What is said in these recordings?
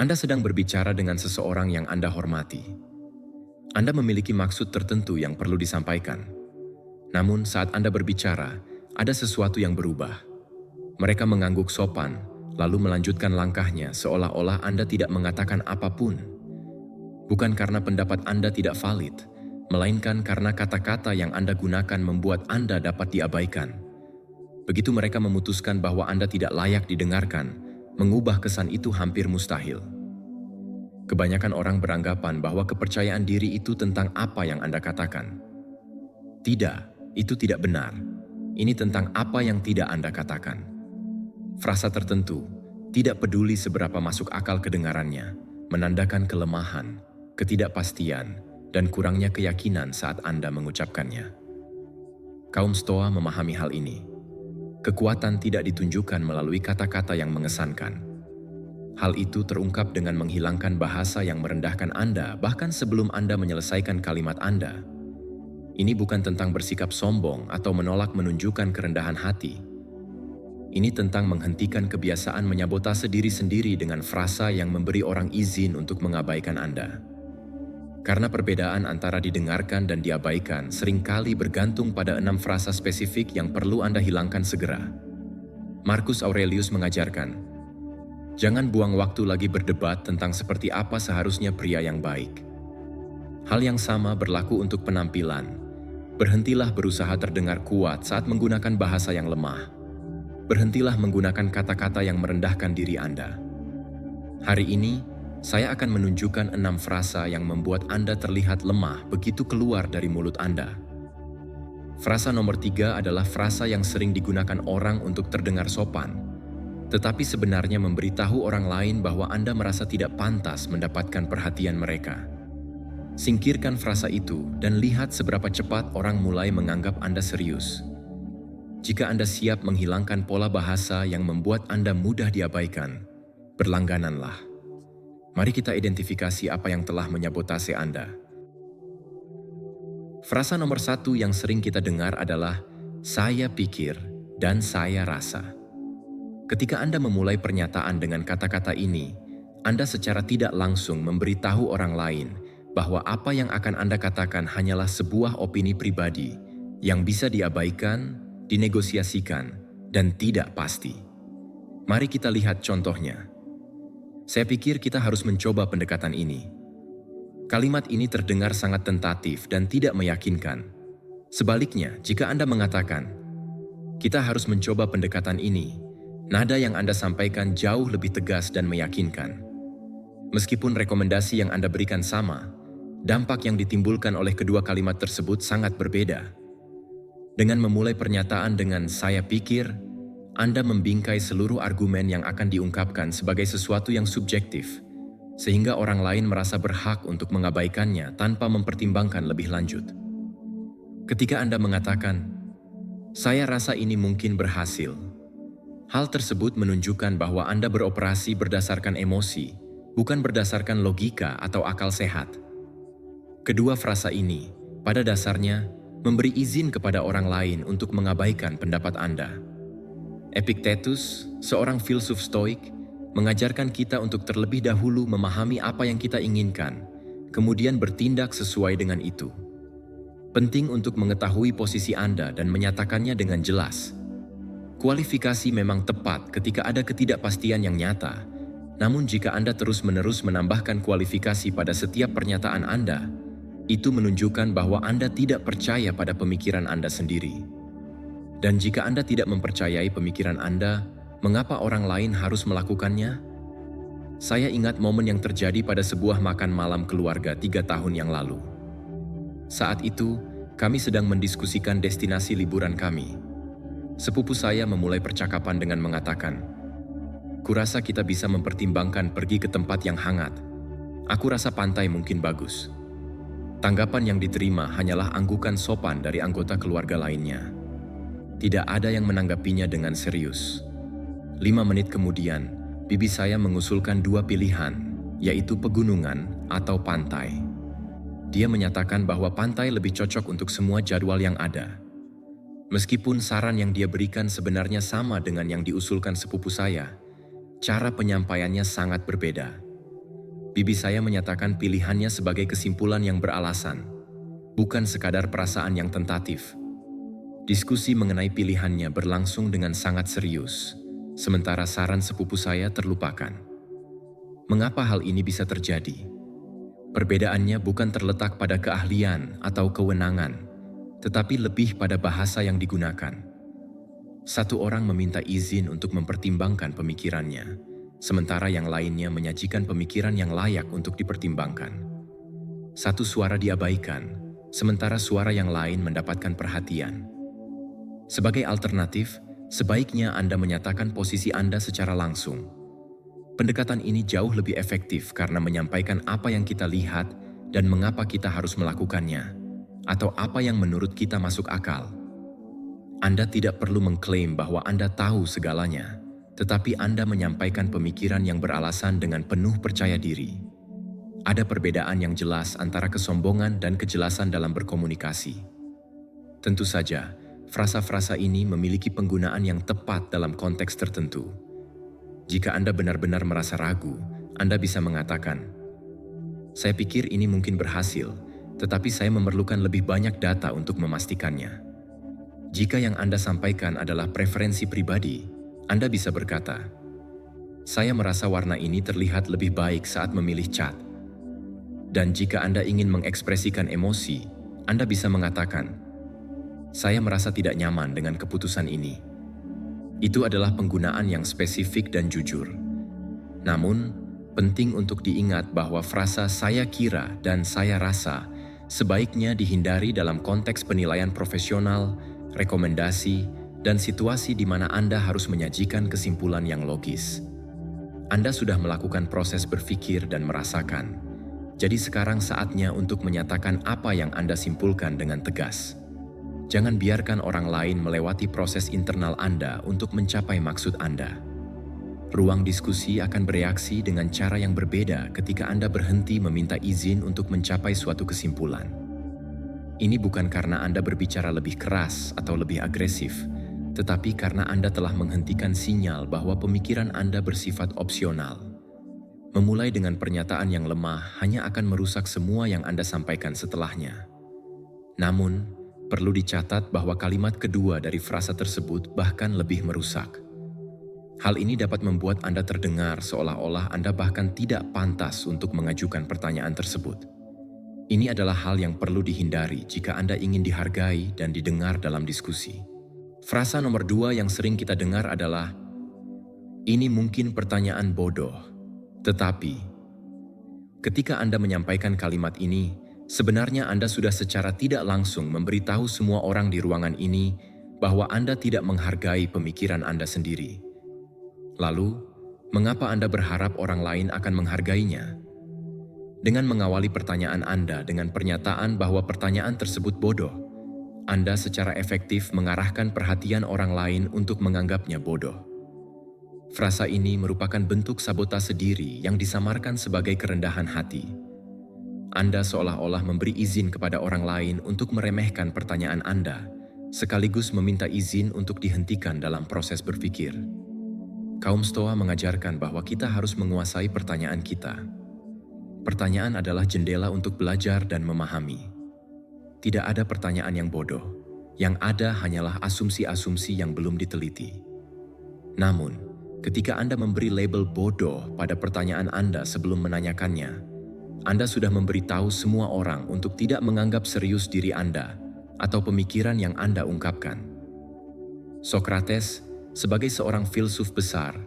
Anda sedang berbicara dengan seseorang yang Anda hormati. Anda memiliki maksud tertentu yang perlu disampaikan. Namun saat Anda berbicara, ada sesuatu yang berubah. Mereka mengangguk sopan, lalu melanjutkan langkahnya seolah-olah Anda tidak mengatakan apapun. Bukan karena pendapat Anda tidak valid, melainkan karena kata-kata yang Anda gunakan membuat Anda dapat diabaikan. Begitu mereka memutuskan bahwa Anda tidak layak didengarkan, mengubah kesan itu hampir mustahil. Kebanyakan orang beranggapan bahwa kepercayaan diri itu tentang apa yang Anda katakan. Tidak, itu tidak benar. Ini tentang apa yang tidak Anda katakan. Frasa tertentu, tidak peduli seberapa masuk akal kedengarannya, menandakan kelemahan, ketidakpastian, dan kurangnya keyakinan saat Anda mengucapkannya. Kaum Stoa memahami hal ini. Kekuatan tidak ditunjukkan melalui kata-kata yang mengesankan. Hal itu terungkap dengan menghilangkan bahasa yang merendahkan Anda bahkan sebelum Anda menyelesaikan kalimat Anda. Ini bukan tentang bersikap sombong atau menolak menunjukkan kerendahan hati. Ini tentang menghentikan kebiasaan menyabotase diri sendiri dengan frasa yang memberi orang izin untuk mengabaikan Anda. Karena perbedaan antara didengarkan dan diabaikan seringkali bergantung pada 6 frasa spesifik yang perlu Anda hilangkan segera. Marcus Aurelius mengajarkan, jangan buang waktu lagi berdebat tentang seperti apa seharusnya pria yang baik. Hal yang sama berlaku untuk penampilan. Berhentilah berusaha terdengar kuat saat menggunakan bahasa yang lemah. Berhentilah menggunakan kata-kata yang merendahkan diri Anda. Hari ini, saya akan menunjukkan 6 frasa yang membuat Anda terlihat lemah begitu keluar dari mulut Anda. Frasa nomor 3 adalah frasa yang sering digunakan orang untuk terdengar sopan, tetapi sebenarnya memberitahu orang lain bahwa Anda merasa tidak pantas mendapatkan perhatian mereka. Singkirkan frasa itu dan lihat seberapa cepat orang mulai menganggap Anda serius. Jika Anda siap menghilangkan pola bahasa yang membuat Anda mudah diabaikan, berlanggananlah. Mari kita identifikasi apa yang telah menyabotase Anda. Frasa nomor 1 yang sering kita dengar adalah saya pikir dan saya rasa. Ketika Anda memulai pernyataan dengan kata-kata ini, Anda secara tidak langsung memberitahu orang lain bahwa apa yang akan Anda katakan hanyalah sebuah opini pribadi yang bisa diabaikan, dinegosiasikan, dan tidak pasti. Mari kita lihat contohnya. Saya pikir kita harus mencoba pendekatan ini. Kalimat ini terdengar sangat tentatif dan tidak meyakinkan. Sebaliknya, jika Anda mengatakan, kita harus mencoba pendekatan ini, nada yang Anda sampaikan jauh lebih tegas dan meyakinkan. Meskipun rekomendasi yang Anda berikan sama, dampak yang ditimbulkan oleh kedua kalimat tersebut sangat berbeda. Dengan memulai pernyataan dengan saya pikir, Anda membingkai seluruh argumen yang akan diungkapkan sebagai sesuatu yang subjektif, sehingga orang lain merasa berhak untuk mengabaikannya tanpa mempertimbangkan lebih lanjut. Ketika Anda mengatakan, saya rasa ini mungkin berhasil, hal tersebut menunjukkan bahwa Anda beroperasi berdasarkan emosi, bukan berdasarkan logika atau akal sehat. Kedua frasa ini, pada dasarnya, memberi izin kepada orang lain untuk mengabaikan pendapat Anda. Epictetus, seorang filsuf Stoik, mengajarkan kita untuk terlebih dahulu memahami apa yang kita inginkan, kemudian bertindak sesuai dengan itu. Penting untuk mengetahui posisi Anda dan menyatakannya dengan jelas. Kualifikasi memang tepat ketika ada ketidakpastian yang nyata, namun jika Anda terus-menerus menambahkan kualifikasi pada setiap pernyataan Anda, itu menunjukkan bahwa Anda tidak percaya pada pemikiran Anda sendiri. Dan jika Anda tidak mempercayai pemikiran Anda, mengapa orang lain harus melakukannya? Saya ingat momen yang terjadi pada sebuah makan malam keluarga 3 tahun yang lalu. Saat itu, kami sedang mendiskusikan destinasi liburan kami. Sepupu saya memulai percakapan dengan mengatakan, "Kurasa kita bisa mempertimbangkan pergi ke tempat yang hangat. Aku rasa pantai mungkin bagus." Tanggapan yang diterima hanyalah anggukan sopan dari anggota keluarga lainnya. Tidak ada yang menanggapinya dengan serius. 5 menit kemudian, bibi saya mengusulkan 2 pilihan, yaitu pegunungan atau pantai. Dia menyatakan bahwa pantai lebih cocok untuk semua jadwal yang ada. Meskipun saran yang dia berikan sebenarnya sama dengan yang diusulkan sepupu saya, cara penyampaiannya sangat berbeda. Bibi saya menyatakan pilihannya sebagai kesimpulan yang beralasan, bukan sekadar perasaan yang tentatif. Diskusi mengenai pilihannya berlangsung dengan sangat serius, sementara saran sepupu saya terlupakan. Mengapa hal ini bisa terjadi? Perbedaannya bukan terletak pada keahlian atau kewenangan, tetapi lebih pada bahasa yang digunakan. Satu orang meminta izin untuk mempertimbangkan pemikirannya, sementara yang lainnya menyajikan pemikiran yang layak untuk dipertimbangkan. Satu suara diabaikan, sementara suara yang lain mendapatkan perhatian. Sebagai alternatif, sebaiknya Anda menyatakan posisi Anda secara langsung. Pendekatan ini jauh lebih efektif karena menyampaikan apa yang kita lihat dan mengapa kita harus melakukannya, atau apa yang menurut kita masuk akal. Anda tidak perlu mengklaim bahwa Anda tahu segalanya, tetapi Anda menyampaikan pemikiran yang beralasan dengan penuh percaya diri. Ada perbedaan yang jelas antara kesombongan dan kejelasan dalam berkomunikasi. Tentu saja, frasa-frasa ini memiliki penggunaan yang tepat dalam konteks tertentu. Jika Anda benar-benar merasa ragu, Anda bisa mengatakan, "Saya pikir ini mungkin berhasil, tetapi saya memerlukan lebih banyak data untuk memastikannya." Jika yang Anda sampaikan adalah preferensi pribadi, Anda bisa berkata, "Saya merasa warna ini terlihat lebih baik saat memilih cat." Dan jika Anda ingin mengekspresikan emosi, Anda bisa mengatakan, "Saya merasa tidak nyaman dengan keputusan ini." Itu adalah penggunaan yang spesifik dan jujur. Namun, penting untuk diingat bahwa frasa "saya kira" dan "saya rasa" sebaiknya dihindari dalam konteks penilaian profesional, rekomendasi, dan situasi di mana Anda harus menyajikan kesimpulan yang logis. Anda sudah melakukan proses berpikir dan merasakan, jadi sekarang saatnya untuk menyatakan apa yang Anda simpulkan dengan tegas. Jangan biarkan orang lain melewati proses internal Anda untuk mencapai maksud Anda. Ruang diskusi akan bereaksi dengan cara yang berbeda ketika Anda berhenti meminta izin untuk mencapai suatu kesimpulan. Ini bukan karena Anda berbicara lebih keras atau lebih agresif, tetapi karena Anda telah menghentikan sinyal bahwa pemikiran Anda bersifat opsional. Memulai dengan pernyataan yang lemah hanya akan merusak semua yang Anda sampaikan setelahnya. Namun, perlu dicatat bahwa kalimat kedua dari frasa tersebut bahkan lebih merusak. Hal ini dapat membuat Anda terdengar seolah-olah Anda bahkan tidak pantas untuk mengajukan pertanyaan tersebut. Ini adalah hal yang perlu dihindari jika Anda ingin dihargai dan didengar dalam diskusi. Frasa nomor 2 yang sering kita dengar adalah, "Ini mungkin pertanyaan bodoh." Tetapi, ketika Anda menyampaikan kalimat ini, sebenarnya Anda sudah secara tidak langsung memberitahu semua orang di ruangan ini bahwa Anda tidak menghargai pemikiran Anda sendiri. Lalu, mengapa Anda berharap orang lain akan menghargainya? Dengan mengawali pertanyaan Anda dengan pernyataan bahwa pertanyaan tersebut bodoh, Anda secara efektif mengarahkan perhatian orang lain untuk menganggapnya bodoh. Frasa ini merupakan bentuk sabotase diri yang disamarkan sebagai kerendahan hati. Anda seolah-olah memberi izin kepada orang lain untuk meremehkan pertanyaan Anda, sekaligus meminta izin untuk dihentikan dalam proses berpikir. Kaum Stoa mengajarkan bahwa kita harus menguasai pertanyaan kita. Pertanyaan adalah jendela untuk belajar dan memahami. Tidak ada pertanyaan yang bodoh, yang ada hanyalah asumsi-asumsi yang belum diteliti. Namun, ketika Anda memberi label bodoh pada pertanyaan Anda sebelum menanyakannya, Anda sudah memberitahu semua orang untuk tidak menganggap serius diri Anda atau pemikiran yang Anda ungkapkan. Sokrates, sebagai seorang filsuf besar,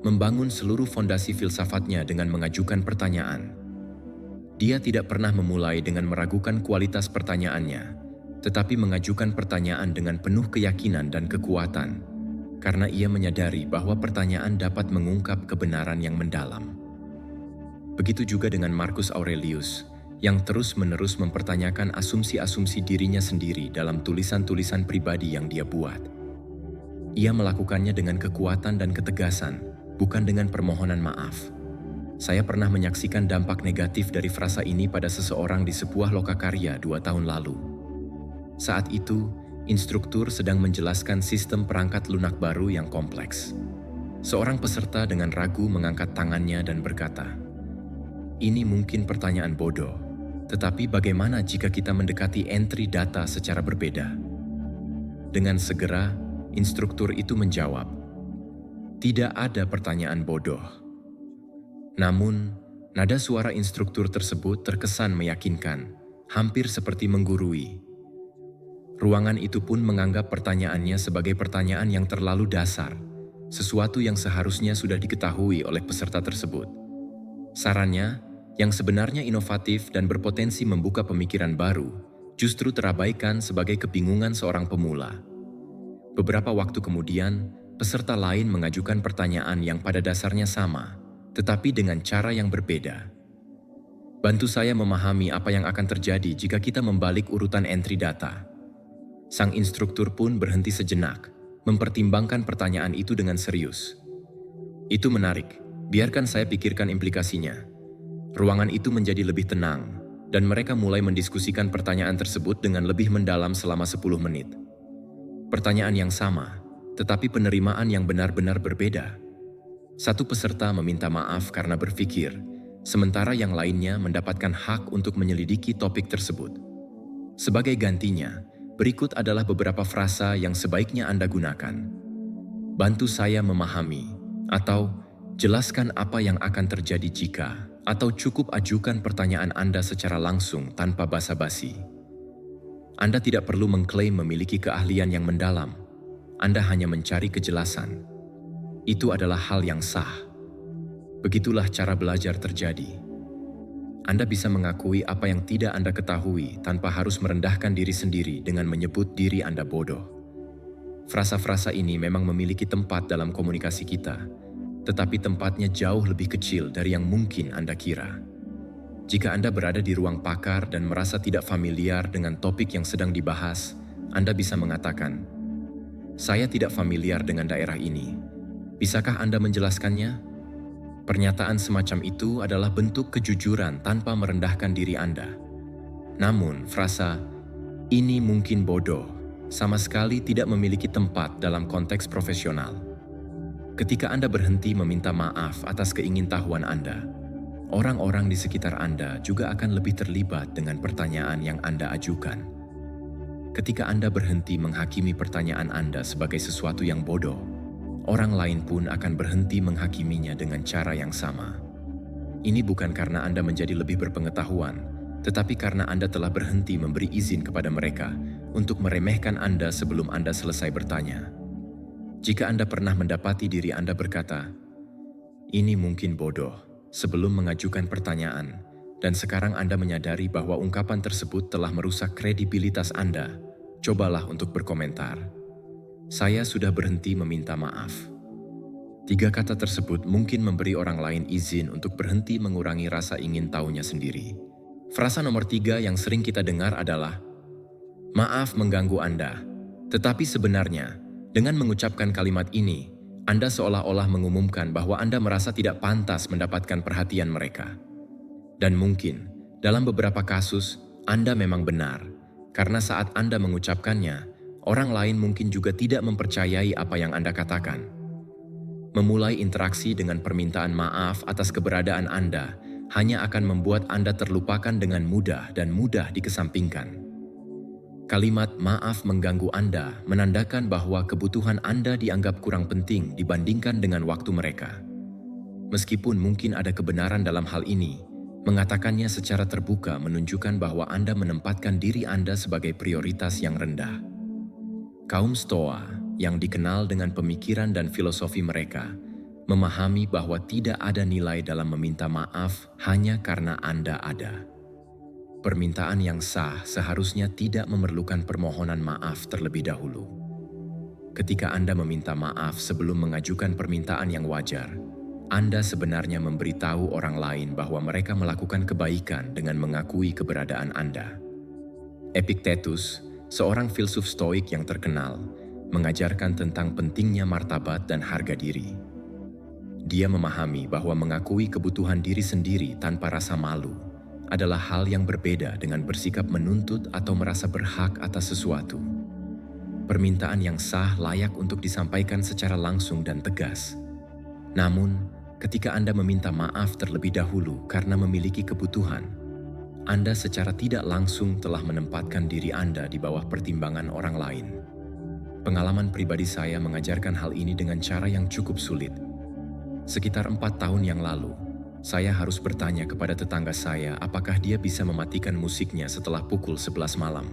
membangun seluruh fondasi filsafatnya dengan mengajukan pertanyaan. Dia tidak pernah memulai dengan meragukan kualitas pertanyaannya, tetapi mengajukan pertanyaan dengan penuh keyakinan dan kekuatan, karena ia menyadari bahwa pertanyaan dapat mengungkap kebenaran yang mendalam. Begitu juga dengan Marcus Aurelius, yang terus-menerus mempertanyakan asumsi-asumsi dirinya sendiri dalam tulisan-tulisan pribadi yang dia buat. Ia melakukannya dengan kekuatan dan ketegasan, bukan dengan permohonan maaf. Saya pernah menyaksikan dampak negatif dari frasa ini pada seseorang di sebuah lokakarya 2 tahun lalu. Saat itu, instruktur sedang menjelaskan sistem perangkat lunak baru yang kompleks. Seorang peserta dengan ragu mengangkat tangannya dan berkata, ini mungkin pertanyaan bodoh, tetapi bagaimana jika kita mendekati entry data secara berbeda? Dengan segera, instruktur itu menjawab, "Tidak ada pertanyaan bodoh." Namun, nada suara instruktur tersebut terkesan meyakinkan, hampir seperti menggurui. Ruangan itu pun menganggap pertanyaannya sebagai pertanyaan yang terlalu dasar, sesuatu yang seharusnya sudah diketahui oleh peserta tersebut. Sarannya, yang sebenarnya inovatif dan berpotensi membuka pemikiran baru, justru terabaikan sebagai kebingungan seorang pemula. Beberapa waktu kemudian, peserta lain mengajukan pertanyaan yang pada dasarnya sama, tetapi dengan cara yang berbeda. Bantu saya memahami apa yang akan terjadi jika kita membalik urutan entry data. Sang instruktur pun berhenti sejenak, mempertimbangkan pertanyaan itu dengan serius. Itu menarik, biarkan saya pikirkan implikasinya. Ruangan itu menjadi lebih tenang, dan mereka mulai mendiskusikan pertanyaan tersebut dengan lebih mendalam selama 10 menit. Pertanyaan yang sama, tetapi penerimaan yang benar-benar berbeda. Satu peserta meminta maaf karena berpikir, sementara yang lainnya mendapatkan hak untuk menyelidiki topik tersebut. Sebagai gantinya, berikut adalah beberapa frasa yang sebaiknya Anda gunakan. Bantu saya memahami, atau jelaskan apa yang akan terjadi jika, atau cukup ajukan pertanyaan Anda secara langsung tanpa basa-basi. Anda tidak perlu mengklaim memiliki keahlian yang mendalam. Anda hanya mencari kejelasan. Itu adalah hal yang sah. Begitulah cara belajar terjadi. Anda bisa mengakui apa yang tidak Anda ketahui tanpa harus merendahkan diri sendiri dengan menyebut diri Anda bodoh. Frasa-frasa ini memang memiliki tempat dalam komunikasi kita, tetapi tempatnya jauh lebih kecil dari yang mungkin Anda kira. Jika Anda berada di ruang pakar dan merasa tidak familiar dengan topik yang sedang dibahas, Anda bisa mengatakan, "Saya tidak familiar dengan daerah ini. Bisakah Anda menjelaskannya?" Pernyataan semacam itu adalah bentuk kejujuran tanpa merendahkan diri Anda. Namun, frasa, "ini mungkin bodoh," sama sekali tidak memiliki tempat dalam konteks profesional. Ketika Anda berhenti meminta maaf atas keingintahuan Anda, orang-orang di sekitar Anda juga akan lebih terlibat dengan pertanyaan yang Anda ajukan. Ketika Anda berhenti menghakimi pertanyaan Anda sebagai sesuatu yang bodoh, orang lain pun akan berhenti menghakiminya dengan cara yang sama. Ini bukan karena Anda menjadi lebih berpengetahuan, tetapi karena Anda telah berhenti memberi izin kepada mereka untuk meremehkan Anda sebelum Anda selesai bertanya. Jika Anda pernah mendapati diri Anda berkata, "Ini mungkin bodoh," sebelum mengajukan pertanyaan, dan sekarang Anda menyadari bahwa ungkapan tersebut telah merusak kredibilitas Anda, cobalah untuk berkomentar. "Saya sudah berhenti meminta maaf." 3 kata tersebut mungkin memberi orang lain izin untuk berhenti mengurangi rasa ingin tahunya sendiri. Frasa nomor 3 yang sering kita dengar adalah, "Maaf mengganggu Anda." Tetapi sebenarnya, dengan mengucapkan kalimat ini, Anda seolah-olah mengumumkan bahwa Anda merasa tidak pantas mendapatkan perhatian mereka. Dan mungkin, dalam beberapa kasus, Anda memang benar, karena saat Anda mengucapkannya, orang lain mungkin juga tidak mempercayai apa yang Anda katakan. Memulai interaksi dengan permintaan maaf atas keberadaan Anda hanya akan membuat Anda terlupakan dengan mudah dan mudah dikesampingkan. Kalimat "maaf mengganggu Anda" menandakan bahwa kebutuhan Anda dianggap kurang penting dibandingkan dengan waktu mereka. Meskipun mungkin ada kebenaran dalam hal ini, mengatakannya secara terbuka menunjukkan bahwa Anda menempatkan diri Anda sebagai prioritas yang rendah. Kaum Stoa, yang dikenal dengan pemikiran dan filosofi mereka, memahami bahwa tidak ada nilai dalam meminta maaf hanya karena Anda ada. Permintaan yang sah seharusnya tidak memerlukan permohonan maaf terlebih dahulu. Ketika Anda meminta maaf sebelum mengajukan permintaan yang wajar, Anda sebenarnya memberitahu orang lain bahwa mereka melakukan kebaikan dengan mengakui keberadaan Anda. Epictetus, seorang filsuf Stoik yang terkenal, mengajarkan tentang pentingnya martabat dan harga diri. Dia memahami bahwa mengakui kebutuhan diri sendiri tanpa rasa malu adalah hal yang berbeda dengan bersikap menuntut atau merasa berhak atas sesuatu. Permintaan yang sah layak untuk disampaikan secara langsung dan tegas. Namun, ketika Anda meminta maaf terlebih dahulu karena memiliki kebutuhan, Anda secara tidak langsung telah menempatkan diri Anda di bawah pertimbangan orang lain. Pengalaman pribadi saya mengajarkan hal ini dengan cara yang cukup sulit. Sekitar 4 tahun yang lalu, saya harus bertanya kepada tetangga saya apakah dia bisa mematikan musiknya setelah pukul 11 malam.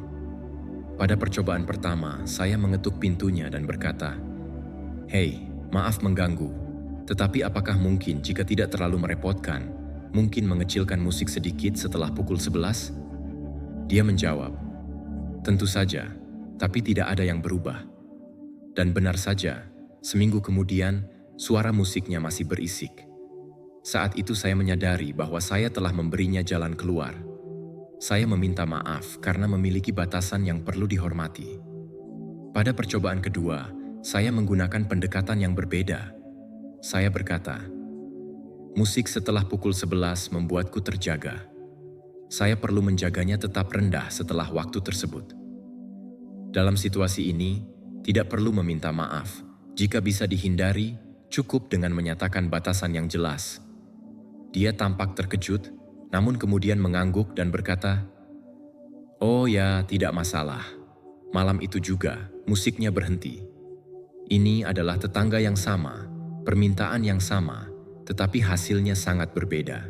Pada percobaan pertama, saya mengetuk pintunya dan berkata, "Hei, maaf mengganggu, tetapi apakah mungkin jika tidak terlalu merepotkan, mungkin mengecilkan musik sedikit setelah pukul 11?" Dia menjawab, "Tentu saja, tapi tidak ada yang berubah." Dan benar saja, seminggu kemudian, suara musiknya masih berisik. Saat itu saya menyadari bahwa saya telah memberinya jalan keluar. Saya meminta maaf karena memiliki batasan yang perlu dihormati. Pada percobaan kedua, saya menggunakan pendekatan yang berbeda. Saya berkata, "Musik setelah pukul 11 membuatku terjaga. Saya perlu menjaganya tetap rendah setelah waktu tersebut." Dalam situasi ini, tidak perlu meminta maaf. Jika bisa dihindari, cukup dengan menyatakan batasan yang jelas. Dia tampak terkejut, namun kemudian mengangguk dan berkata, "Oh ya, tidak masalah. Malam itu juga, musiknya berhenti." Ini adalah tetangga yang sama, permintaan yang sama, tetapi hasilnya sangat berbeda.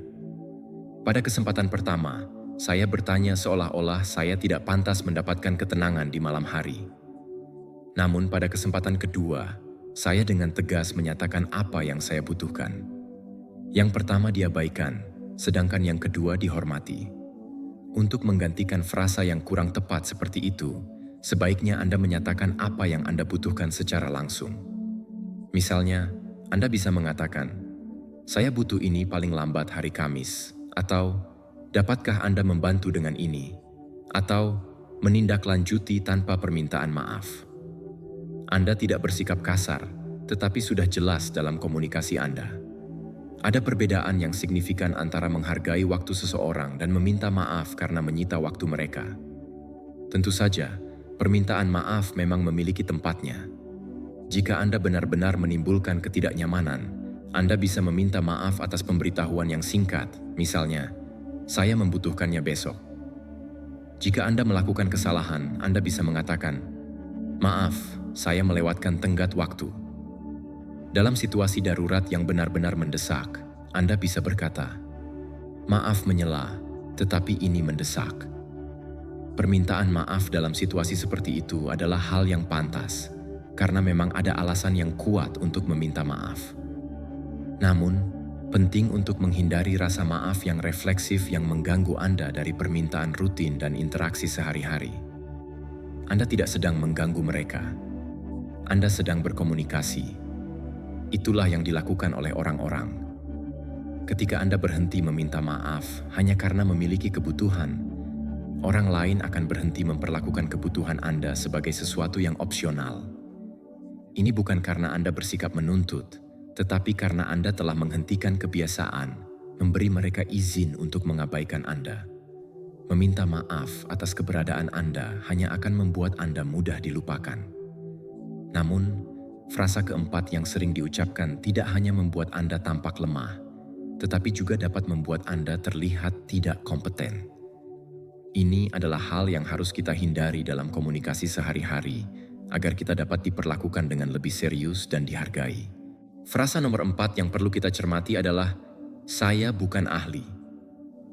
Pada kesempatan pertama, saya bertanya seolah-olah saya tidak pantas mendapatkan ketenangan di malam hari. Namun pada kesempatan kedua, saya dengan tegas menyatakan apa yang saya butuhkan. Yang pertama diabaikan, sedangkan yang kedua dihormati. Untuk menggantikan frasa yang kurang tepat seperti itu, sebaiknya Anda menyatakan apa yang Anda butuhkan secara langsung. Misalnya, Anda bisa mengatakan, "Saya butuh ini paling lambat hari Kamis," atau "Dapatkah Anda membantu dengan ini?" atau menindaklanjuti tanpa permintaan maaf. Anda tidak bersikap kasar, tetapi sudah jelas dalam komunikasi Anda. Ada perbedaan yang signifikan antara menghargai waktu seseorang dan meminta maaf karena menyita waktu mereka. Tentu saja, permintaan maaf memang memiliki tempatnya. Jika Anda benar-benar menimbulkan ketidaknyamanan, Anda bisa meminta maaf atas pemberitahuan yang singkat, misalnya, "Saya membutuhkannya besok." Jika Anda melakukan kesalahan, Anda bisa mengatakan, "Maaf, saya melewatkan tenggat waktu." Dalam situasi darurat yang benar-benar mendesak, Anda bisa berkata, "Maaf menyela, tetapi ini mendesak." Permintaan maaf dalam situasi seperti itu adalah hal yang pantas, karena memang ada alasan yang kuat untuk meminta maaf. Namun, penting untuk menghindari rasa maaf yang refleksif yang mengganggu Anda dari permintaan rutin dan interaksi sehari-hari. Anda tidak sedang mengganggu mereka. Anda sedang berkomunikasi. Itulah yang dilakukan oleh orang-orang. Ketika Anda berhenti meminta maaf hanya karena memiliki kebutuhan, orang lain akan berhenti memperlakukan kebutuhan Anda sebagai sesuatu yang opsional. Ini bukan karena Anda bersikap menuntut, tetapi karena Anda telah menghentikan kebiasaan memberi mereka izin untuk mengabaikan Anda. Meminta maaf atas keberadaan Anda hanya akan membuat Anda mudah dilupakan. Namun, frasa keempat yang sering diucapkan tidak hanya membuat Anda tampak lemah, tetapi juga dapat membuat Anda terlihat tidak kompeten. Ini adalah hal yang harus kita hindari dalam komunikasi sehari-hari agar kita dapat diperlakukan dengan lebih serius dan dihargai. Frasa nomor 4 yang perlu kita cermati adalah, "Saya bukan ahli."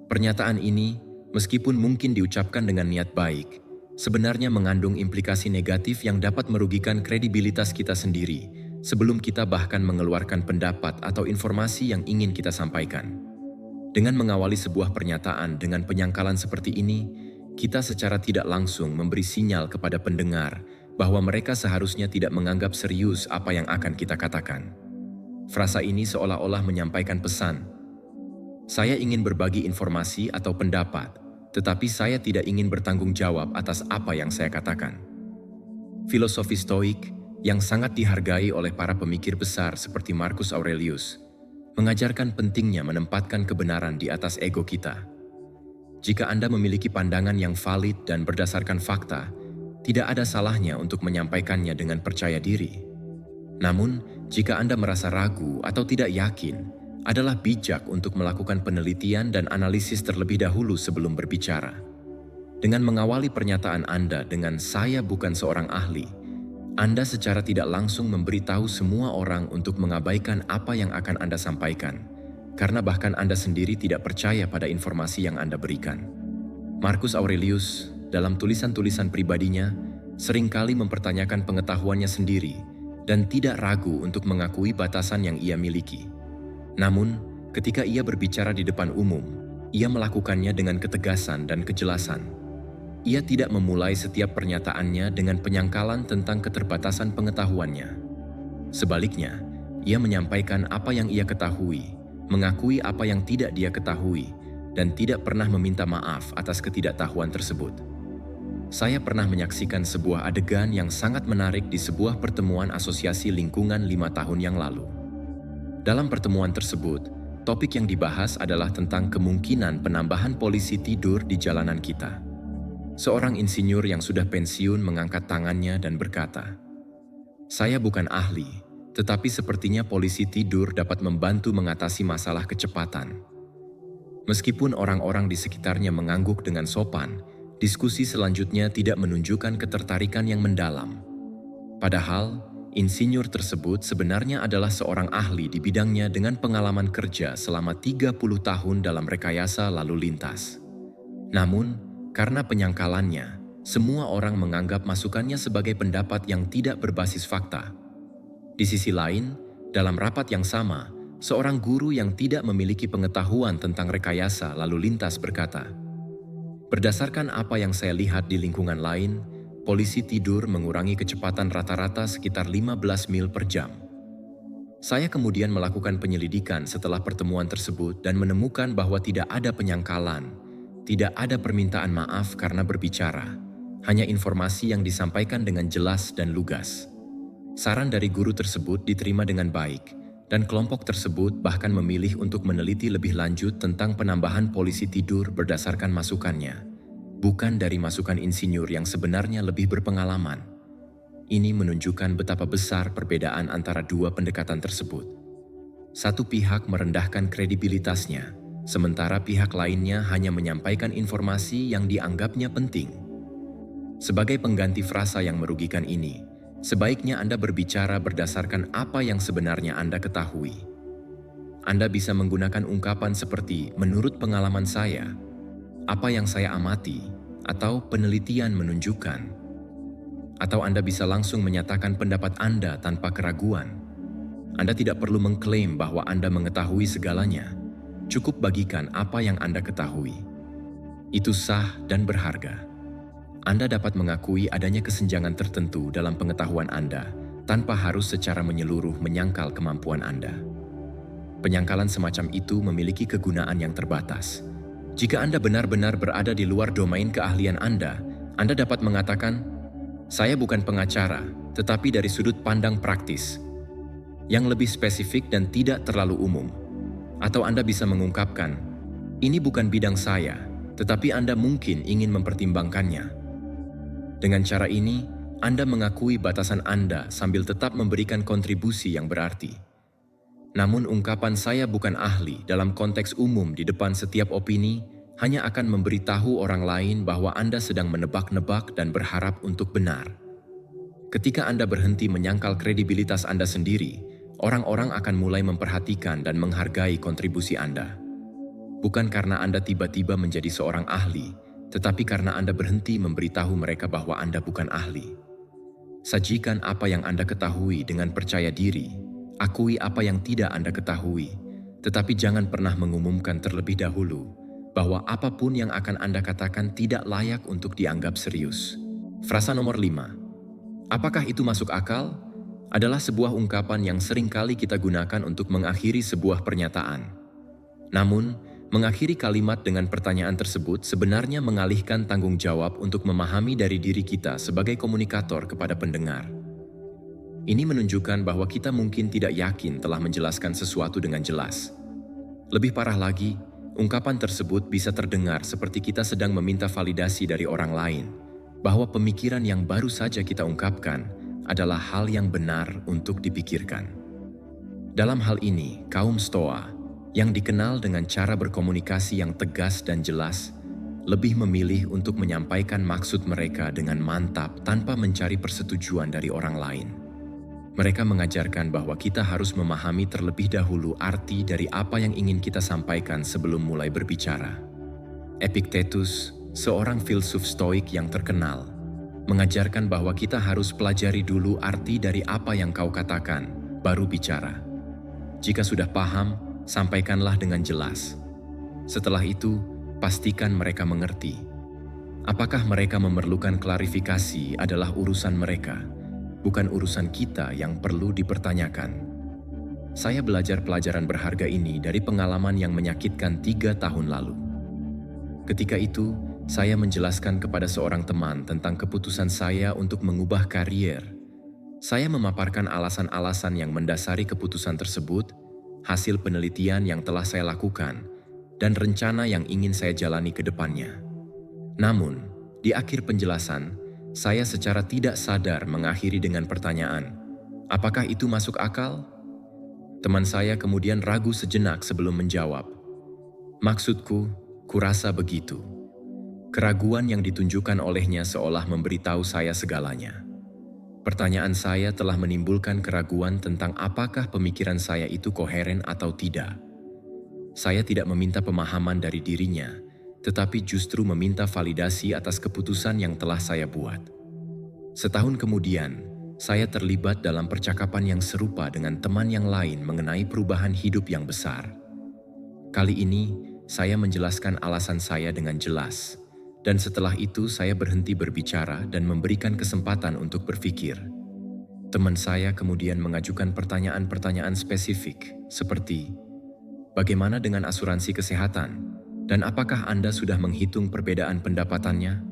Pernyataan ini, meskipun mungkin diucapkan dengan niat baik, sebenarnya mengandung implikasi negatif yang dapat merugikan kredibilitas kita sendiri sebelum kita bahkan mengeluarkan pendapat atau informasi yang ingin kita sampaikan. Dengan mengawali sebuah pernyataan dengan penyangkalan seperti ini, kita secara tidak langsung memberi sinyal kepada pendengar bahwa mereka seharusnya tidak menganggap serius apa yang akan kita katakan. Frasa ini seolah-olah menyampaikan pesan, "Saya ingin berbagi informasi atau pendapat, tetapi saya tidak ingin bertanggung jawab atas apa yang saya katakan." Filosofi Stoik yang sangat dihargai oleh para pemikir besar seperti Marcus Aurelius mengajarkan pentingnya menempatkan kebenaran di atas ego kita. Jika Anda memiliki pandangan yang valid dan berdasarkan fakta, tidak ada salahnya untuk menyampaikannya dengan percaya diri. Namun, jika Anda merasa ragu atau tidak yakin, adalah bijak untuk melakukan penelitian dan analisis terlebih dahulu sebelum berbicara. Dengan mengawali pernyataan Anda dengan "saya bukan seorang ahli", Anda secara tidak langsung memberitahu semua orang untuk mengabaikan apa yang akan Anda sampaikan, karena bahkan Anda sendiri tidak percaya pada informasi yang Anda berikan. Marcus Aurelius, dalam tulisan-tulisan pribadinya, seringkali mempertanyakan pengetahuannya sendiri dan tidak ragu untuk mengakui batasan yang ia miliki. Namun, ketika ia berbicara di depan umum, ia melakukannya dengan ketegasan dan kejelasan. Ia tidak memulai setiap pernyataannya dengan penyangkalan tentang keterbatasan pengetahuannya. Sebaliknya, ia menyampaikan apa yang ia ketahui, mengakui apa yang tidak dia ketahui, dan tidak pernah meminta maaf atas ketidaktahuan tersebut. Saya pernah menyaksikan sebuah adegan yang sangat menarik di sebuah pertemuan asosiasi lingkungan 5 tahun yang lalu. Dalam pertemuan tersebut, topik yang dibahas adalah tentang kemungkinan penambahan polisi tidur di jalanan kita. Seorang insinyur yang sudah pensiun mengangkat tangannya dan berkata, "Saya bukan ahli, tetapi sepertinya polisi tidur dapat membantu mengatasi masalah kecepatan." Meskipun orang-orang di sekitarnya mengangguk dengan sopan, diskusi selanjutnya tidak menunjukkan ketertarikan yang mendalam. Padahal, insinyur tersebut sebenarnya adalah seorang ahli di bidangnya dengan pengalaman kerja selama 30 tahun dalam rekayasa lalu lintas. Namun, karena penyangkalannya, semua orang menganggap masukannya sebagai pendapat yang tidak berbasis fakta. Di sisi lain, dalam rapat yang sama, seorang guru yang tidak memiliki pengetahuan tentang rekayasa lalu lintas berkata, "Berdasarkan apa yang saya lihat di lingkungan lain, polisi tidur mengurangi kecepatan rata-rata sekitar 15 mil per jam." Saya kemudian melakukan penyelidikan setelah pertemuan tersebut dan menemukan bahwa tidak ada penyangkalan, tidak ada permintaan maaf karena berbicara, hanya informasi yang disampaikan dengan jelas dan lugas. Saran dari guru tersebut diterima dengan baik, dan kelompok tersebut bahkan memilih untuk meneliti lebih lanjut tentang penambahan polisi tidur berdasarkan masukannya, bukan dari masukan insinyur yang sebenarnya lebih berpengalaman. Ini menunjukkan betapa besar perbedaan antara dua pendekatan tersebut. Satu pihak merendahkan kredibilitasnya, sementara pihak lainnya hanya menyampaikan informasi yang dianggapnya penting. Sebagai pengganti frasa yang merugikan ini, sebaiknya Anda berbicara berdasarkan apa yang sebenarnya Anda ketahui. Anda bisa menggunakan ungkapan seperti "menurut pengalaman saya", "apa yang saya amati", atau "penelitian menunjukkan". Atau Anda bisa langsung menyatakan pendapat Anda tanpa keraguan. Anda tidak perlu mengklaim bahwa Anda mengetahui segalanya. Cukup bagikan apa yang Anda ketahui. Itu sah dan berharga. Anda dapat mengakui adanya kesenjangan tertentu dalam pengetahuan Anda tanpa harus secara menyeluruh menyangkal kemampuan Anda. Penyangkalan semacam itu memiliki kegunaan yang terbatas. Jika Anda benar-benar berada di luar domain keahlian Anda dapat mengatakan, "Saya bukan pengacara, tetapi dari sudut pandang praktis," yang lebih spesifik dan tidak terlalu umum. Atau Anda bisa mengungkapkan, "Ini bukan bidang saya, tetapi Anda mungkin ingin mempertimbangkannya." Dengan cara ini, Anda mengakui batasan Anda sambil tetap memberikan kontribusi yang berarti. Namun ungkapan "saya bukan ahli" dalam konteks umum di depan setiap opini hanya akan memberitahu orang lain bahwa Anda sedang menebak-nebak dan berharap untuk benar. Ketika Anda berhenti menyangkal kredibilitas Anda sendiri, orang-orang akan mulai memperhatikan dan menghargai kontribusi Anda. Bukan karena Anda tiba-tiba menjadi seorang ahli, tetapi karena Anda berhenti memberitahu mereka bahwa Anda bukan ahli. Sajikan apa yang Anda ketahui dengan percaya diri, akui apa yang tidak Anda ketahui, tetapi jangan pernah mengumumkan terlebih dahulu bahwa apapun yang akan Anda katakan tidak layak untuk dianggap serius. Frasa nomor 5. Apakah itu masuk akal? Adalah sebuah ungkapan yang sering kali kita gunakan untuk mengakhiri sebuah pernyataan. Namun, mengakhiri kalimat dengan pertanyaan tersebut sebenarnya mengalihkan tanggung jawab untuk memahami dari diri kita sebagai komunikator kepada pendengar. Ini menunjukkan bahwa kita mungkin tidak yakin telah menjelaskan sesuatu dengan jelas. Lebih parah lagi, ungkapan tersebut bisa terdengar seperti kita sedang meminta validasi dari orang lain, bahwa pemikiran yang baru saja kita ungkapkan adalah hal yang benar untuk dipikirkan. Dalam hal ini, kaum Stoa, yang dikenal dengan cara berkomunikasi yang tegas dan jelas, lebih memilih untuk menyampaikan maksud mereka dengan mantap tanpa mencari persetujuan dari orang lain. Mereka mengajarkan bahwa kita harus memahami terlebih dahulu arti dari apa yang ingin kita sampaikan sebelum mulai berbicara. Epictetus, seorang filsuf Stoik yang terkenal, mengajarkan bahwa kita harus pelajari dulu arti dari apa yang kau katakan, baru bicara. Jika sudah paham, sampaikanlah dengan jelas. Setelah itu, pastikan mereka mengerti. Apakah mereka memerlukan klarifikasi adalah urusan mereka, bukan urusan kita yang perlu dipertanyakan. Saya belajar pelajaran berharga ini dari pengalaman yang menyakitkan 3 tahun lalu. Ketika itu, saya menjelaskan kepada seorang teman tentang keputusan saya untuk mengubah karier. Saya memaparkan alasan-alasan yang mendasari keputusan tersebut, hasil penelitian yang telah saya lakukan, dan rencana yang ingin saya jalani ke depannya. Namun, di akhir penjelasan, saya secara tidak sadar mengakhiri dengan pertanyaan, "Apakah itu masuk akal?" Teman saya kemudian ragu sejenak sebelum menjawab, "Maksudku, kurasa begitu." Keraguan yang ditunjukkan olehnya seolah memberitahu saya segalanya. Pertanyaan saya telah menimbulkan keraguan tentang apakah pemikiran saya itu koheren atau tidak. Saya tidak meminta pemahaman dari dirinya, tetapi justru meminta validasi atas keputusan yang telah saya buat. Setahun kemudian, saya terlibat dalam percakapan yang serupa dengan teman yang lain mengenai perubahan hidup yang besar. Kali ini, saya menjelaskan alasan saya dengan jelas. Dan setelah itu saya berhenti berbicara dan memberikan kesempatan untuk berpikir. Teman saya kemudian mengajukan pertanyaan-pertanyaan spesifik, seperti, "Bagaimana dengan asuransi kesehatan? Dan apakah Anda sudah menghitung perbedaan pendapatannya?"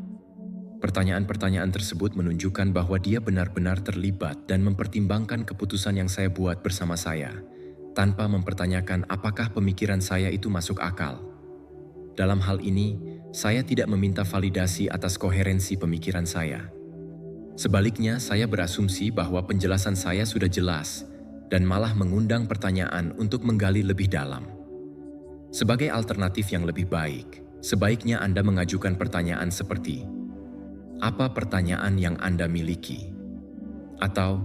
Pertanyaan-pertanyaan tersebut menunjukkan bahwa dia benar-benar terlibat dan mempertimbangkan keputusan yang saya buat bersama saya, tanpa mempertanyakan apakah pemikiran saya itu masuk akal. Dalam hal ini, saya tidak meminta validasi atas koherensi pemikiran saya. Sebaliknya, saya berasumsi bahwa penjelasan saya sudah jelas dan malah mengundang pertanyaan untuk menggali lebih dalam. Sebagai alternatif yang lebih baik, sebaiknya Anda mengajukan pertanyaan seperti, "Apa pertanyaan yang Anda miliki?" Atau,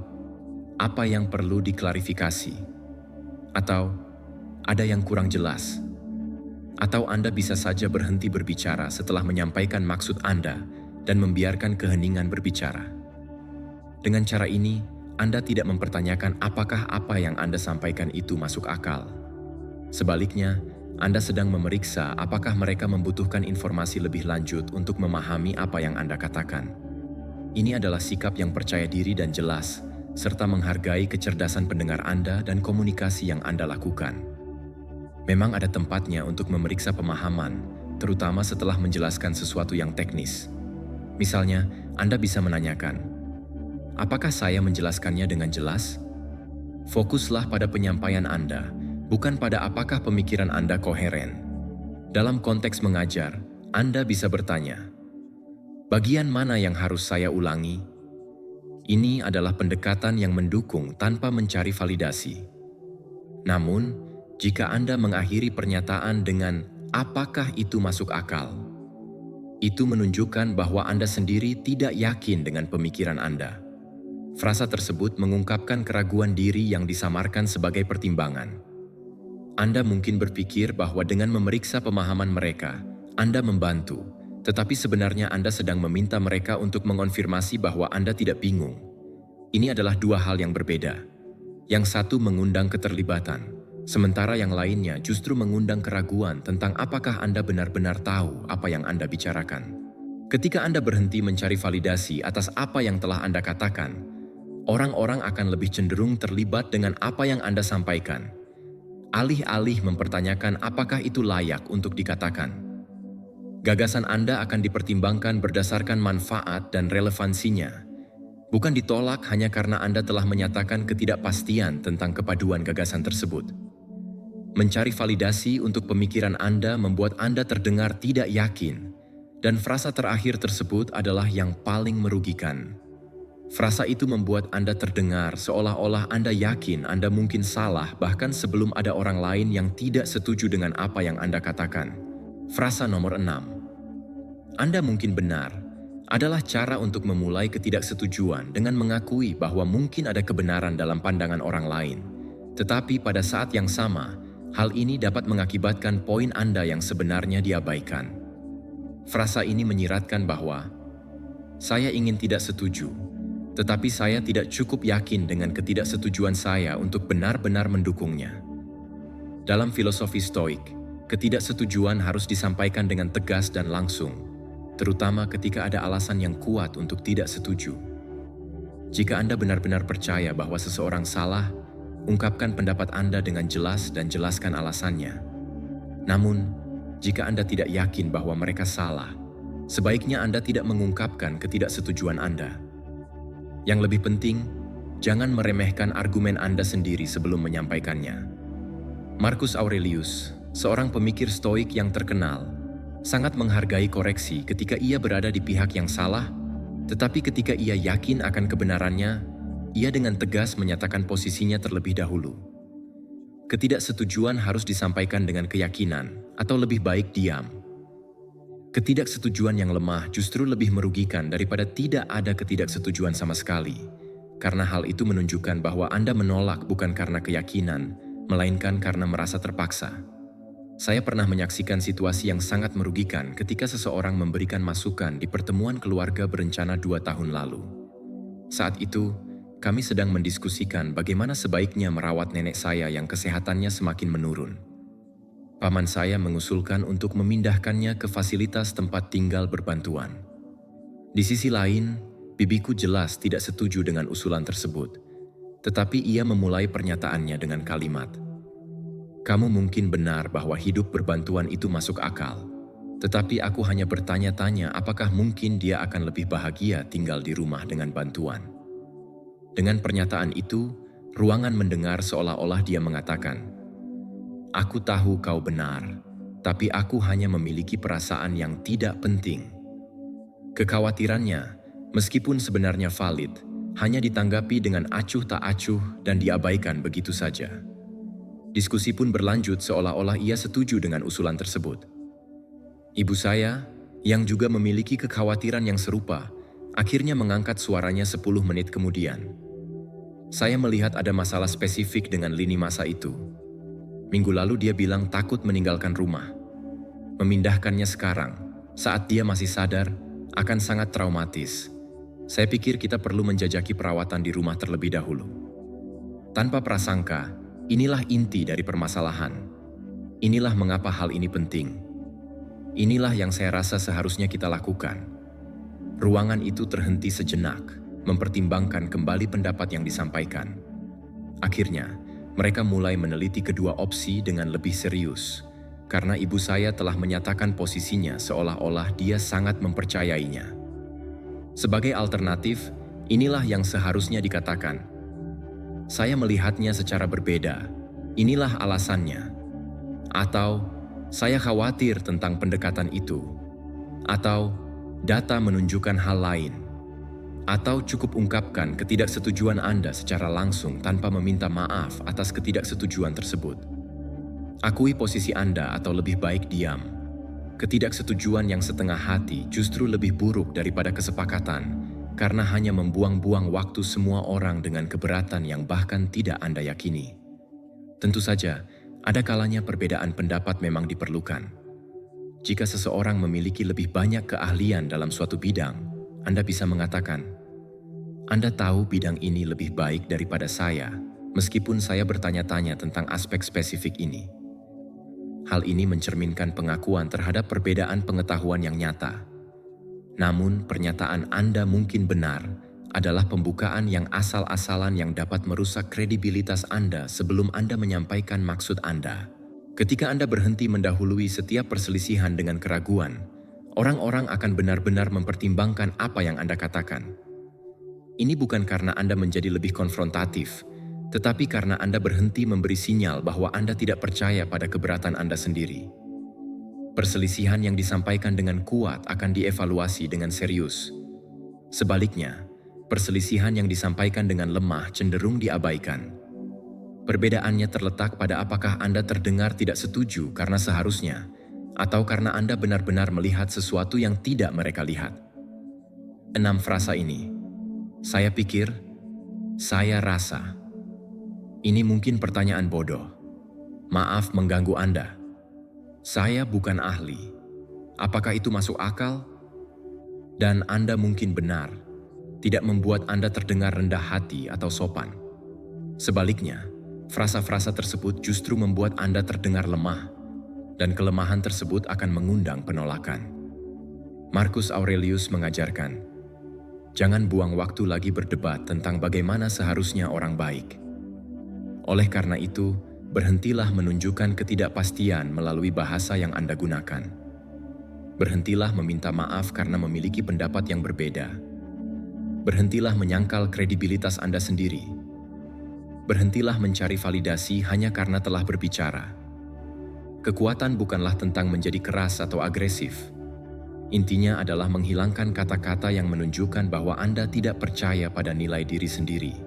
"Apa yang perlu diklarifikasi?" Atau, "Ada yang kurang jelas?" Atau Anda bisa saja berhenti berbicara setelah menyampaikan maksud Anda dan membiarkan keheningan berbicara. Dengan cara ini, Anda tidak mempertanyakan apakah apa yang Anda sampaikan itu masuk akal. Sebaliknya, Anda sedang memeriksa apakah mereka membutuhkan informasi lebih lanjut untuk memahami apa yang Anda katakan. Ini adalah sikap yang percaya diri dan jelas, serta menghargai kecerdasan pendengar Anda dan komunikasi yang Anda lakukan. Memang ada tempatnya untuk memeriksa pemahaman, terutama setelah menjelaskan sesuatu yang teknis. Misalnya, Anda bisa menanyakan, "Apakah saya menjelaskannya dengan jelas?" Fokuslah pada penyampaian Anda, bukan pada apakah pemikiran Anda koheren. Dalam konteks mengajar, Anda bisa bertanya, "Bagian mana yang harus saya ulangi?" Ini adalah pendekatan yang mendukung tanpa mencari validasi. Namun, jika Anda mengakhiri pernyataan dengan "apakah itu masuk akal?", itu menunjukkan bahwa Anda sendiri tidak yakin dengan pemikiran Anda. Frasa tersebut mengungkapkan keraguan diri yang disamarkan sebagai pertimbangan. Anda mungkin berpikir bahwa dengan memeriksa pemahaman mereka, Anda membantu, tetapi sebenarnya Anda sedang meminta mereka untuk mengonfirmasi bahwa Anda tidak bingung. Ini adalah dua hal yang berbeda. Yang satu mengundang keterlibatan, sementara yang lainnya justru mengundang keraguan tentang apakah Anda benar-benar tahu apa yang Anda bicarakan. Ketika Anda berhenti mencari validasi atas apa yang telah Anda katakan, orang-orang akan lebih cenderung terlibat dengan apa yang Anda sampaikan, alih-alih mempertanyakan apakah itu layak untuk dikatakan. Gagasan Anda akan dipertimbangkan berdasarkan manfaat dan relevansinya, bukan ditolak hanya karena Anda telah menyatakan ketidakpastian tentang kepaduan gagasan tersebut. Mencari validasi untuk pemikiran Anda membuat Anda terdengar tidak yakin, dan frasa terakhir tersebut adalah yang paling merugikan. Frasa itu membuat Anda terdengar seolah-olah Anda yakin Anda mungkin salah bahkan sebelum ada orang lain yang tidak setuju dengan apa yang Anda katakan. Frasa nomor 6. Anda mungkin benar adalah cara untuk memulai ketidaksetujuan dengan mengakui bahwa mungkin ada kebenaran dalam pandangan orang lain. Tetapi pada saat yang sama, hal ini dapat mengakibatkan poin Anda yang sebenarnya diabaikan. Frasa ini menyiratkan bahwa saya ingin tidak setuju, tetapi saya tidak cukup yakin dengan ketidaksetujuan saya untuk benar-benar mendukungnya. Dalam filosofi Stoik, ketidaksetujuan harus disampaikan dengan tegas dan langsung, terutama ketika ada alasan yang kuat untuk tidak setuju. Jika Anda benar-benar percaya bahwa seseorang salah, ungkapkan pendapat Anda dengan jelas dan jelaskan alasannya. Namun, jika Anda tidak yakin bahwa mereka salah, sebaiknya Anda tidak mengungkapkan ketidaksetujuan Anda. Yang lebih penting, jangan meremehkan argumen Anda sendiri sebelum menyampaikannya. Marcus Aurelius, seorang pemikir Stoik yang terkenal, sangat menghargai koreksi ketika ia berada di pihak yang salah, tetapi ketika ia yakin akan kebenarannya, ia dengan tegas menyatakan posisinya terlebih dahulu. Ketidaksetujuan harus disampaikan dengan keyakinan, atau lebih baik diam. Ketidaksetujuan yang lemah justru lebih merugikan daripada tidak ada ketidaksetujuan sama sekali, karena hal itu menunjukkan bahwa Anda menolak bukan karena keyakinan, melainkan karena merasa terpaksa. Saya pernah menyaksikan situasi yang sangat merugikan ketika seseorang memberikan masukan di pertemuan keluarga berencana 2 tahun lalu. Saat itu, kami sedang mendiskusikan bagaimana sebaiknya merawat nenek saya yang kesehatannya semakin menurun. Paman saya mengusulkan untuk memindahkannya ke fasilitas tempat tinggal berbantuan. Di sisi lain, bibiku jelas tidak setuju dengan usulan tersebut, tetapi ia memulai pernyataannya dengan kalimat, "Kamu mungkin benar bahwa hidup berbantuan itu masuk akal, tetapi aku hanya bertanya-tanya apakah mungkin dia akan lebih bahagia tinggal di rumah dengan bantuan." Dengan pernyataan itu, ruangan mendengar seolah-olah dia mengatakan, "Aku tahu kau benar, tapi aku hanya memiliki perasaan yang tidak penting." Kekhawatirannya, meskipun sebenarnya valid, hanya ditanggapi dengan acuh tak acuh dan diabaikan begitu saja. Diskusi pun berlanjut seolah-olah ia setuju dengan usulan tersebut. Ibu saya, yang juga memiliki kekhawatiran yang serupa, akhirnya mengangkat suaranya 10 menit kemudian. Saya melihat ada masalah spesifik dengan lini masa itu. Minggu lalu dia bilang takut meninggalkan rumah. Memindahkannya sekarang, saat dia masih sadar, akan sangat traumatis. Saya pikir kita perlu menjajaki perawatan di rumah terlebih dahulu. Tanpa prasangka, inilah inti dari permasalahan. Inilah mengapa hal ini penting. Inilah yang saya rasa seharusnya kita lakukan. Ruangan itu terhenti sejenak, mempertimbangkan kembali pendapat yang disampaikan. Akhirnya, mereka mulai meneliti kedua opsi dengan lebih serius, karena ibu saya telah menyatakan posisinya seolah-olah dia sangat mempercayainya. Sebagai alternatif, inilah yang seharusnya dikatakan, "Saya melihatnya secara berbeda, inilah alasannya." Atau, "Saya khawatir tentang pendekatan itu." Atau, "Data menunjukkan hal lain." Atau cukup ungkapkan ketidaksetujuan Anda secara langsung tanpa meminta maaf atas ketidaksetujuan tersebut. Akui posisi Anda atau lebih baik diam. Ketidaksetujuan yang setengah hati justru lebih buruk daripada kesepakatan, karena hanya membuang-buang waktu semua orang dengan keberatan yang bahkan tidak Anda yakini. Tentu saja, ada kalanya perbedaan pendapat memang diperlukan. Jika seseorang memiliki lebih banyak keahlian dalam suatu bidang, Anda bisa mengatakan, "Anda tahu bidang ini lebih baik daripada saya, meskipun saya bertanya-tanya tentang aspek spesifik ini." Hal ini mencerminkan pengakuan terhadap perbedaan pengetahuan yang nyata. Namun, pernyataan Anda mungkin benar adalah pembukaan yang asal-asalan yang dapat merusak kredibilitas Anda sebelum Anda menyampaikan maksud Anda. Ketika Anda berhenti mendahului setiap perselisihan dengan keraguan, orang-orang akan benar-benar mempertimbangkan apa yang Anda katakan. Ini bukan karena Anda menjadi lebih konfrontatif, tetapi karena Anda berhenti memberi sinyal bahwa Anda tidak percaya pada keberatan Anda sendiri. Perselisihan yang disampaikan dengan kuat akan dievaluasi dengan serius. Sebaliknya, Perselisihan yang disampaikan dengan lemah cenderung diabaikan. Perbedaannya terletak pada apakah Anda terdengar tidak setuju karena seharusnya, atau karena Anda benar-benar melihat sesuatu yang tidak mereka lihat. 6 frasa ini. Saya pikir, saya rasa. Ini mungkin pertanyaan bodoh. Maaf mengganggu Anda. Saya bukan ahli. Apakah itu masuk akal? Dan Anda mungkin benar. Tidak membuat Anda terdengar rendah hati atau sopan. Sebaliknya, frasa-frasa tersebut justru membuat Anda terdengar lemah, dan kelemahan tersebut akan mengundang penolakan. Marcus Aurelius mengajarkan, jangan buang waktu lagi berdebat tentang bagaimana seharusnya orang baik. Oleh karena itu, berhentilah menunjukkan ketidakpastian melalui bahasa yang Anda gunakan. Berhentilah meminta maaf karena memiliki pendapat yang berbeda. Berhentilah menyangkal kredibilitas Anda sendiri. Berhentilah mencari validasi hanya karena telah berbicara. Kekuatan bukanlah tentang menjadi keras atau agresif. Intinya adalah menghilangkan kata-kata yang menunjukkan bahwa Anda tidak percaya pada nilai diri sendiri.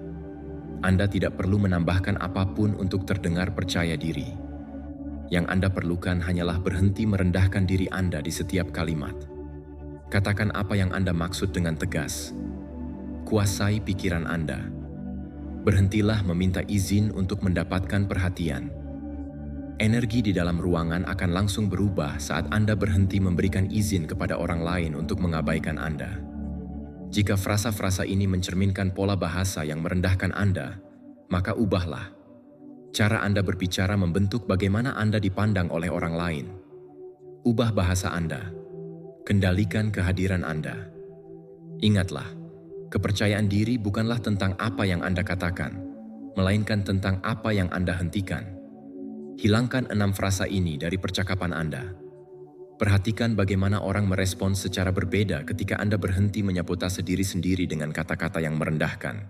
Anda tidak perlu menambahkan apapun untuk terdengar percaya diri. Yang Anda perlukan hanyalah berhenti merendahkan diri Anda di setiap kalimat. Katakan apa yang Anda maksud dengan tegas. Kuasai pikiran Anda. Berhentilah meminta izin untuk mendapatkan perhatian. Energi di dalam ruangan akan langsung berubah saat Anda berhenti memberikan izin kepada orang lain untuk mengabaikan Anda. Jika frasa-frasa ini mencerminkan pola bahasa yang merendahkan Anda, maka ubahlah. Cara Anda berbicara membentuk bagaimana Anda dipandang oleh orang lain. Ubah bahasa Anda. Kendalikan kehadiran Anda. Ingatlah, kepercayaan diri bukanlah tentang apa yang Anda katakan, melainkan tentang apa yang Anda hentikan. Hilangkan 6 frasa ini dari percakapan Anda. Perhatikan bagaimana orang merespons secara berbeda ketika Anda berhenti menyabotase diri sendiri dengan kata-kata yang merendahkan.